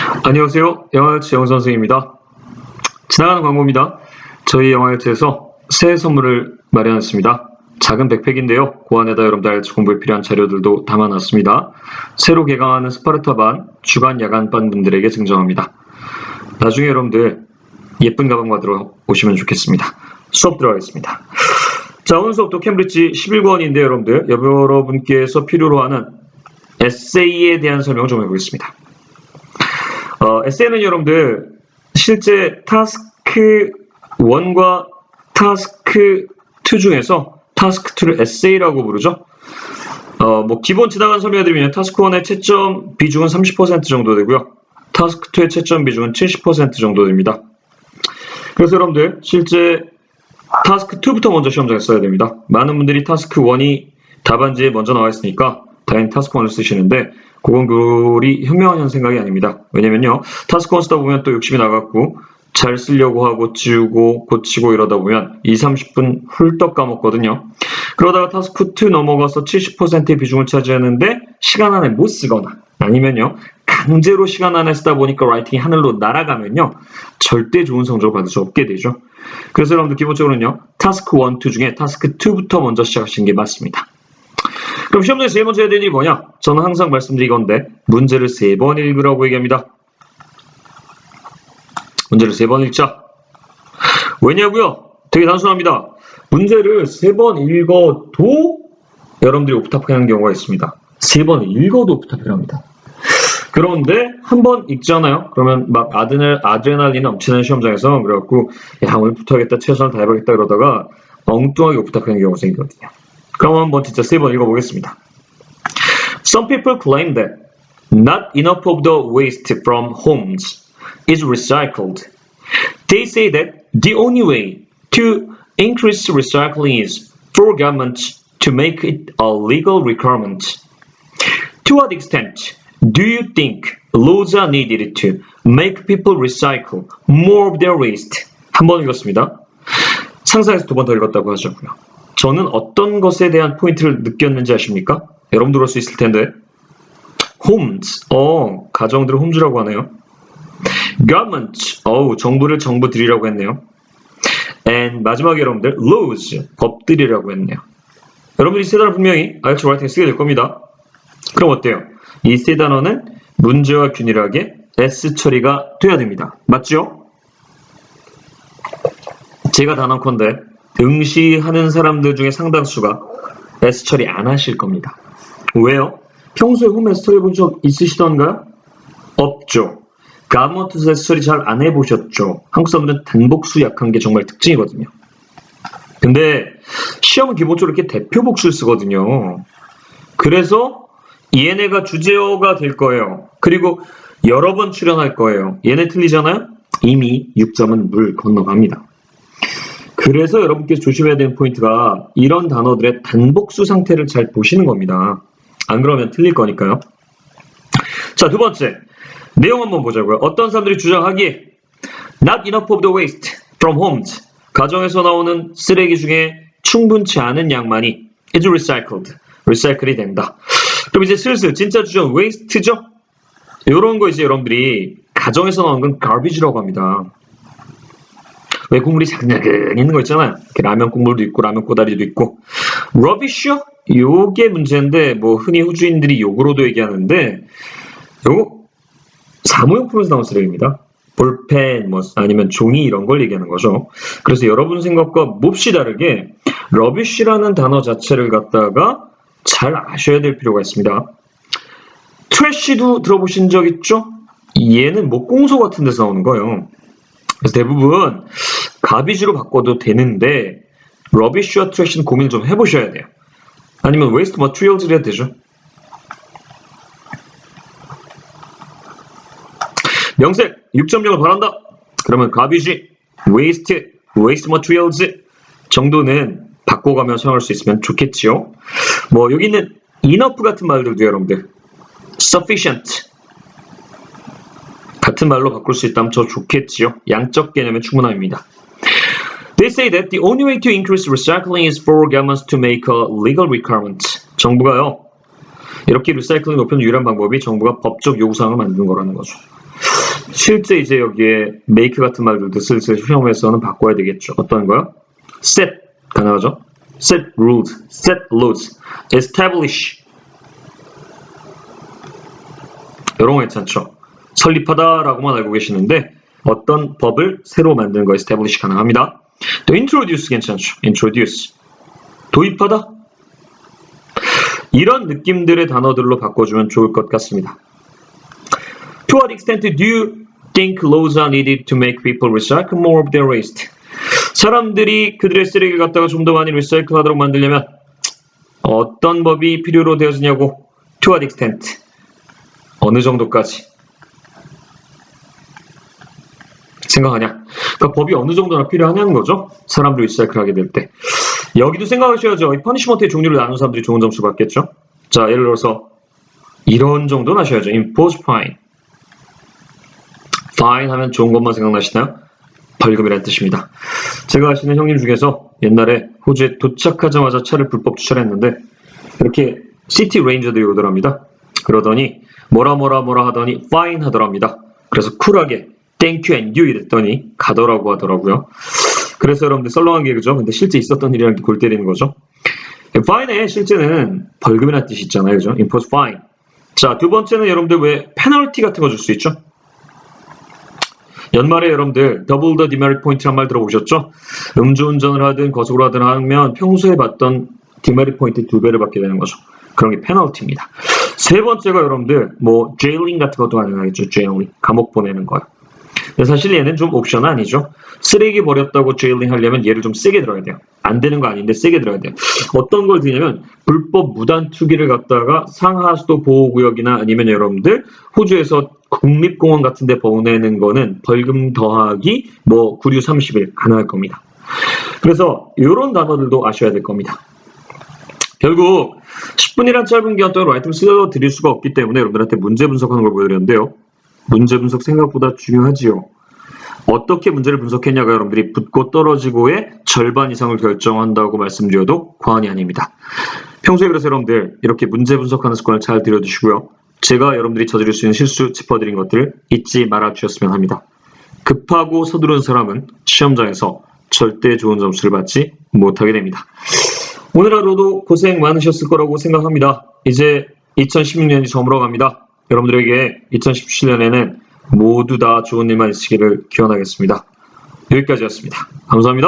안녕하세요. 영화유치 영선생입니다. 지나가는 광고입니다. 저희 영화유치에서 새해 선물을 마련했습니다. 작은 백팩인데요. 그 안에다 여러분들 IELTS 공부에 필요한 자료들도 담아놨습니다. 새로 개강하는 스파르타반, 주간 야간반 분들에게 증정합니다. 나중에 여러분들 예쁜 가방 받으러 오시면 좋겠습니다. 수업 들어가겠습니다. 자, 오늘 수업도 캠브리지 11권인데 여러분들 여러분께서 필요로 하는 에세이에 대한 설명을 좀 해보겠습니다. 에세이는 여러분들 실제 타스크 1과 타스크 2 중에서 타스크 2를 에세이라고 부르죠. 기본 지나간 설명해드리면 타스크 1의 채점 비중은 30% 정도 되고요. 타스크 2의 채점 비중은 70% 정도 됩니다. 그래서 여러분들 실제 타스크 2부터 먼저 시험장에 써야 됩니다. 많은 분들이 타스크 1이 답안지에 먼저 나와 있으니까 당연히 타스크 1을 쓰시는데 그건 그리 현명한 생각이 아닙니다. 왜냐면요, 타스크 1 쓰다 보면 또 욕심이 나갖고 잘 쓰려고 하고 지우고 고치고 이러다 보면 20-30분 훌떡 까먹거든요. 그러다가 타스크 2 넘어가서 70%의 비중을 차지하는데 시간 안에 못 쓰거나 아니면요 강제로 시간 안에 쓰다 보니까 라이팅이 하늘로 날아가면요 절대 좋은 성적을 받을 수 없게 되죠. 그래서 여러분들 기본적으로는요 타스크 1, 2 중에 타스크 2부터 먼저 시작하시는 게 맞습니다. 그럼 시험장에서 제일 먼저 해야 되는 일이 뭐냐? 저는 항상 말씀드리건데 문제를 3번 읽으라고 얘기합니다. 문제를 3번 읽자. 왜냐고요? 되게 단순합니다. 문제를 3번 읽어도 여러분들이 오프탑하는 경우가 있습니다. 3번 읽어도 오프탑을 합니다. 그런데 한 번 읽잖아요. 그러면 막 아드레날린 넘치는 시험장에서 그래갖고 야 오늘 붙어야겠다 최선을 다해보겠다 그러다가 엉뚱하게 오프탑하는 경우가 생기거든요. 그럼 한번 진짜 3번 읽어보겠습니다. Some people claim that not enough of the waste from homes is recycled. They say that the only way to increase recycling is for government to make it a legal requirement. To what extent do you think laws are needed to make people recycle more of their waste? 한 번 읽었습니다. 상상해서 2번 더 읽었다고 하셨고요. 저는 어떤 것에 대한 포인트를 느꼈는지 아십니까? 여러분도 그럴 수 있을 텐데. homes, 가정들을 홈즈라고 하네요. government, 정부를 정부들이라고 했네요. and 마지막에 여러분들 laws, 법들이라고 했네요. 여러분들이 이 세 단어 분명히 IELTS 라이팅에 쓰게 될 겁니다. 그럼 어때요? 이 세 단어는 문제와 균일하게 S 처리가 돼야 됩니다. 맞죠? 제가 단언컨대 응시하는 사람들 중에 상당수가 S 처리 안 하실 겁니다. 왜요? 평소에 홈 S 처리 해본 적 있으시던가요? 없죠. 가먼트 S 처리 잘 안 해보셨죠? 한국 사람들은 단복수 약한 게 정말 특징이거든요. 근데 시험은 기본적으로 이렇게 대표 복수를 쓰거든요. 그래서 얘네가 주제어가 될 거예요. 그리고 여러 번 출연할 거예요. 얘네 틀리잖아요? 이미 6점은 물 건너갑니다. 그래서 여러분께서 조심해야 되는 포인트가 이런 단어들의 단복수 상태를 잘 보시는 겁니다. 안 그러면 틀릴 거니까요. 자, 2번째. 내용 한번 보자고요. 어떤 사람들이 주장하기에 Not enough of the waste from homes. 가정에서 나오는 쓰레기 중에 충분치 않은 양만이 is recycled. 리사이클이 된다. 그럼 이제 슬슬 진짜 주장 waste죠? 이런 거 이제 여러분들이 가정에서 나오는 건 garbage라고 합니다. 왜 국물이 자글자글 있는 거 있잖아요. 라면 국물도 있고 라면 꼬다리도 있고. rubbish요? 요게 문제인데 흔히 호주인들이 욕으로도 얘기하는데 요거 사무용품에서 나온 쓰레기입니다. 볼펜 아니면 종이 이런 걸 얘기하는 거죠. 그래서 여러분 생각과 몹시 다르게 rubbish라는 단어 자체를 갖다가 잘 아셔야 될 필요가 있습니다. trash도 들어보신 적 있죠? 얘는 목공소 같은 데서 나오는 거예요. 그래서 대부분 가비지로 바꿔도 되는데 rubbish와 trash는 고민을 좀 해보셔야 돼요. 아니면 waste materials를 해도 되죠. 명색 6.0을 바란다. 그러면 garbage, waste materials 정도는 바꿔가며 사용할 수 있으면 좋겠지요. 여기 있는 enough 같은 말들도 여러분들 sufficient 같은 말로 바꿀 수 있다면 더 좋겠지요. 양적 개념은 충분합니다. They say that the only way to increase recycling is for governments to make a legal requirement. 정부가요. 이렇게 리사이클링 높이는 유일한 방법이 정부가 법적 요구사항을 만드는 거라는 거죠. 실제 이제 여기에 make 같은 말들도 슬슬 시험에서는 바꿔야 되겠죠. 어떤 거요? set 가능하죠? set rules, set laws, establish 이런 거 괜찮죠? 설립하다라고만 알고 계시는데 어떤 법을 새로 만드는 거 establish 가능합니다. 또 introduce 괜찮죠? introduce 도입하다 이런 느낌들의 단어들로 바꿔주면 좋을 것 같습니다. To what extent do you think laws are needed to make people recycle more of their waste? 사람들이 그들의 쓰레기를 갖다가 좀 더 많이 리사이클하도록 만들려면 어떤 법이 필요로 되어지냐고. To what extent? 어느 정도까지? 생각하냐? 그러니까 법이 어느 정도나 필요하냐는 거죠. 사람들이 리사이클하게 될 때. 여기도 생각하셔야죠. 이 퍼니시먼트의 종류를 나눈 사람들이 좋은 점수 받겠죠. 자, 예를 들어서 이런 정도는 하셔야죠. impose fine. fine 하면 좋은 것만 생각나시나요? 벌금이라는 뜻입니다. 제가 아시는 형님 중에서 옛날에 호주에 도착하자마자 차를 불법 주차했는데 이렇게 시티 레인저들이 오더랍니다. 그러더니 뭐라 하더니 fine 하더랍니다. 그래서 쿨하게 thank you and you 이랬더니 가더라고 하더라고요. 그래서 여러분들 썰렁한 게 그죠? 근데 실제 있었던 일이랑 골 때리는 거죠. fine의 실제는 벌금이라는 뜻이 있잖아요. 그죠? impose fine. 자, 두 번째는 여러분들 왜 페널티 같은 거 줄 수 있죠? 연말에 여러분들 double the demerit point란 말 들어보셨죠? 음주운전을 하든 거속을 하든 하면 평소에 받던 demerit 포인트 2배를 받게 되는 거죠. 그런 게 페널티입니다. 세 번째가 여러분들 뭐 jailing 같은 것도 가능하겠죠. jailing 감옥 보내는 거요. 근데 사실 얘는 좀 옵션 아니죠. 쓰레기 버렸다고 jailing 하려면 얘를 좀 세게 들어야 돼요. 안 되는 거 아닌데 세게 들어야 돼요. 어떤 걸 드냐면 불법 무단 투기를 갖다가 상하수도 보호구역이나 아니면 여러분들 호주에서 국립공원 같은 데 보내는 거는 벌금 더하기 뭐 구류 30일 가능할 겁니다. 그래서 이런 단어들도 아셔야 될 겁니다. 결국 10분이란 짧은 기간 동안 라이트를 쓰여드릴 수가 없기 때문에 여러분들한테 문제 분석하는 걸 보여드렸는데요. 문제 분석 생각보다 중요하지요. 어떻게 문제를 분석했냐가 여러분들이 붙고 떨어지고의 절반 이상을 결정한다고 말씀드려도 과언이 아닙니다. 평소에 그래서 여러분들 이렇게 문제 분석하는 습관을 잘 들여두시고요. 제가 여러분들이 저지를 수 있는 실수 짚어드린 것들을 잊지 말아주셨으면 합니다. 급하고 서두른 사람은 시험장에서 절대 좋은 점수를 받지 못하게 됩니다. 오늘 하루도 고생 많으셨을 거라고 생각합니다. 이제 2016년이 저물어갑니다. 여러분들에게 2017년에는 모두 다 좋은 일만 있으시기를 기원하겠습니다. 여기까지였습니다. 감사합니다.